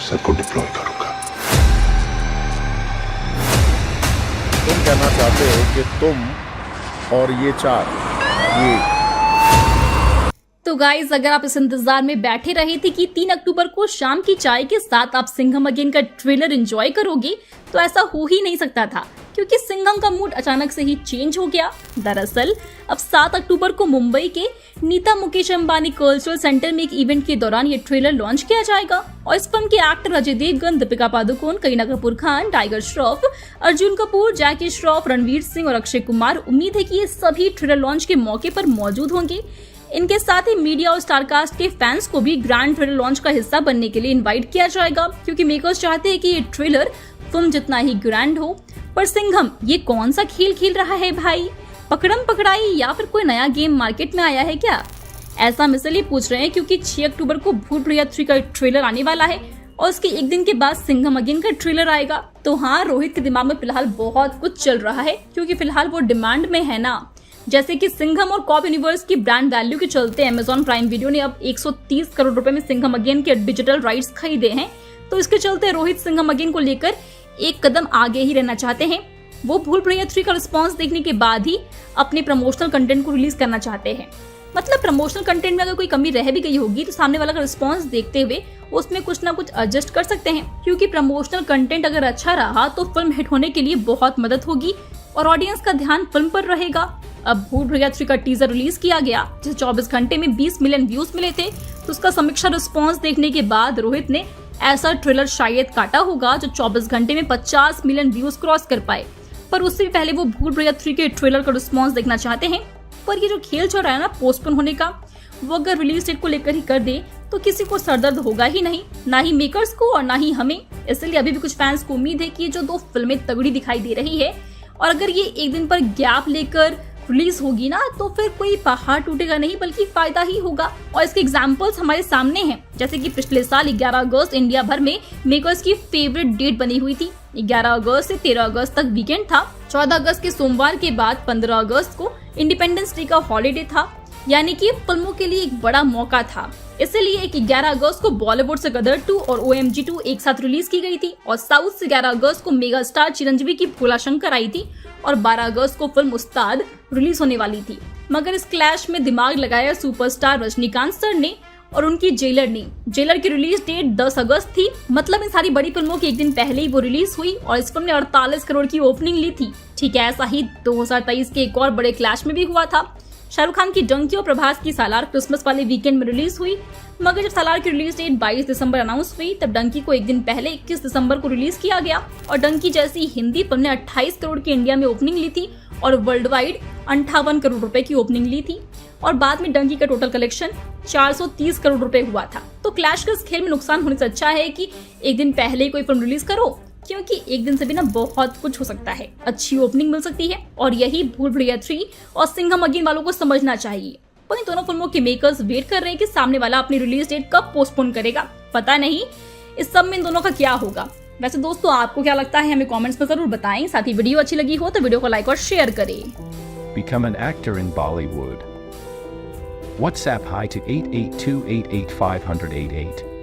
Officer को deploy करूंगा। तुम कहना चाहते हो कि तुम और ये चार ये तो गाइज, अगर आप इस इंतजार में बैठे रहे थे कि 3 अक्टूबर को शाम की चाय के साथ आप सिंघम अगेन का ट्रेलर एंजॉय करोगे, तो ऐसा हो ही नहीं सकता था, क्योंकि सिंघम का मूड अचानक से ही चेंज हो गया। दरअसल अब 7 अक्टूबर को मुंबई के नीता मुकेश अंबानी कल्चरल सेंटर में एक इवेंट के दौरान ये ट्रेलर लॉन्च किया जाएगा और इस फिल्म के एक्टर अजय देवगन, दीपिका पादुकोण, करीना कपूर खान, टाइगर श्रॉफ, अर्जुन कपूर, जैकी श्रॉफ, रणवीर सिंह और अक्षय कुमार, उम्मीद है कि ये सभी ट्रेलर लॉन्च के मौके पर मौजूद होंगे। इनके साथ ही मीडिया और स्टारकास्ट के फैंस को भी ग्रैंड ट्रेलर लॉन्च का हिस्सा बनने के लिए इनवाइट किया जाएगा, क्योंकि मेकर्स चाहते हैं कि ये ट्रेलर फिल्म जितना ही ग्रैंड हो। पर सिंघम ये कौन सा खेल खेल रहा है भाई? पकड़म पकड़ाई या फिर कोई नया गेम मार्केट में आया है क्या? ऐसा हम इसलिए पूछ रहे हैं क्योंकि 6 अक्टूबर को भूल भुलैया 3 का ट्रेलर आने वाला है और उसके एक दिन के बाद सिंघम अगेन का ट्रेलर आएगा। तो हाँ, रोहित के दिमाग में फिलहाल बहुत कुछ चल रहा है, क्योंकि फिलहाल वो डिमांड में है ना। जैसे कि सिंघम और कॉप यूनिवर्स की ब्रांड वैल्यू के चलते अमेजॉन प्राइम वीडियो ने अब 130 करोड़ रुपए में सिंघम अगेन के डिजिटल राइट्स खरीदे हैं। तो इसके चलते रोहित सिंघम अगेन को लेकर एक कदम आगे ही रहना चाहते हैं। वो भूल भुलैया 3 का रिस्पांस देखने के बाद ही अपने प्रमोशनल कंटेंट को रिलीज करना चाहते हैं। मतलब प्रमोशनल कंटेंट में अगर कोई कमी रह भी गई होगी तो सामने वाला का रिस्पांस देखते हुए उसमें कुछ ना कुछ एडजस्ट कर सकते हैं, क्योंकि प्रमोशनल कंटेंट अगर अच्छा रहा तो फिल्म हिट होने के लिए बहुत मदद होगी और ऑडियंस का ध्यान फिल्म पर रहेगा। अब भूल भुलैया 3 का टीजर रिलीज किया गया, जिसे 24 घंटे में 20 मिलियन व्यूज मिले थे। तो उसका समीक्षा रिस्पांस देखने के बाद रोहित ने ऐसा ट्रेलर शायद काटा होगा जो 24 घंटे में 50 मिलियन व्यूज क्रॉस कर पाए। पर उससे भी पहले वो भूल भुलैया 3 के ट्रेलर का रिस्पांस देखना चाहते हैं। पर ये जो खेल चल रहा है ना पोस्टपोन होने का, वो अगर रिलीज डेट को लेकर ही कर दे तो किसी को सरदर्द होगा ही नहीं, ना ही मेकर्स को और ना ही हमें। इसलिए अभी भी कुछ फैंस को उम्मीद है कि ये जो 2 फिल्में तगड़ी दिखाई दे रही है और अगर ये एक दिन पर गैप लेकर रिलीज होगी ना तो फिर कोई पहाड़ टूटेगा नहीं बल्कि फायदा ही होगा। और इसके एग्जांपल्स हमारे सामने हैं, जैसे कि पिछले साल 11 अगस्त इंडिया भर में मेकर्स की फेवरेट डेट बनी हुई थी। 11 अगस्त से 13 अगस्त तक वीकेंड था। 14 अगस्त के सोमवार के बाद 15 अगस्त को इंडिपेंडेंस डे का हॉलीडे था, यानी कि फिल्मों के लिए एक बड़ा मौका था। इसलिए 11 अगस्त को बॉलीवुड से गदर 2 और OMG 2 एक साथ रिलीज की गई थी और साउथ से 11 अगस्त को मेगा स्टार चिरंजीवी की भोला शंकर आई थी और 12 अगस्त को फिल्म उस्ताद रिलीज होने वाली थी। मगर इस क्लैश में दिमाग लगाया सुपरस्टार रजनीकांत सर ने और उनकी जेलर ने। जेलर की रिलीज डेट 10 अगस्त थी, मतलब इन सारी बड़ी फिल्मों के एक दिन पहले ही वो रिलीज हुई और इस फिल्म ने 48 करोड़ की ओपनिंग ली थी। ठीक है, ऐसा ही 2023 के एक और बड़े क्लैश में भी हुआ था। शाहरुख खान की डंकी और प्रभास की सालार क्रिसमस वाले वीकेंड में रिलीज हुई, मगर जब सालार की रिलीज डेट 22 दिसंबर अनाउंस हुई तब डंकी को एक दिन पहले 21 दिसंबर को रिलीज किया गया और डंकी जैसी हिंदी फिल्म ने 28 करोड़ की इंडिया में ओपनिंग ली थी और वर्ल्ड वाइड 58 करोड़ रुपए की ओपनिंग ली थी और बाद में डंकी का टोटल कलेक्शन 430 करोड़ रुपए हुआ था। तो क्लैश के इस खेल में नुकसान होने से अच्छा है कि एक दिन पहले ही कोई फिल्म रिलीज करो, क्योंकि एक दिन से भी ना बहुत कुछ हो सकता है, अच्छी ओपनिंग मिल सकती है और यही भूल भुलैया 3 और सिंघम अगेन वालों को समझना चाहिए। पर इन दोनों फिल्मों के मेकर्स वेट कर रहे हैं कि सामने वाला अपनी रिलीज डेट कब पोस्टपोन करेगा। पता नहीं इस सब में इन दोनों का क्या होगा। वैसे दोस्तों, आपको क्या लगता है हमें कमेंट्स में जरूर बताएं। साथ ही वीडियो अच्छी लगी हो तो वीडियो को लाइक और शेयर करें। Become an actor in Bollywood. WhatsApp hi to 8828850088.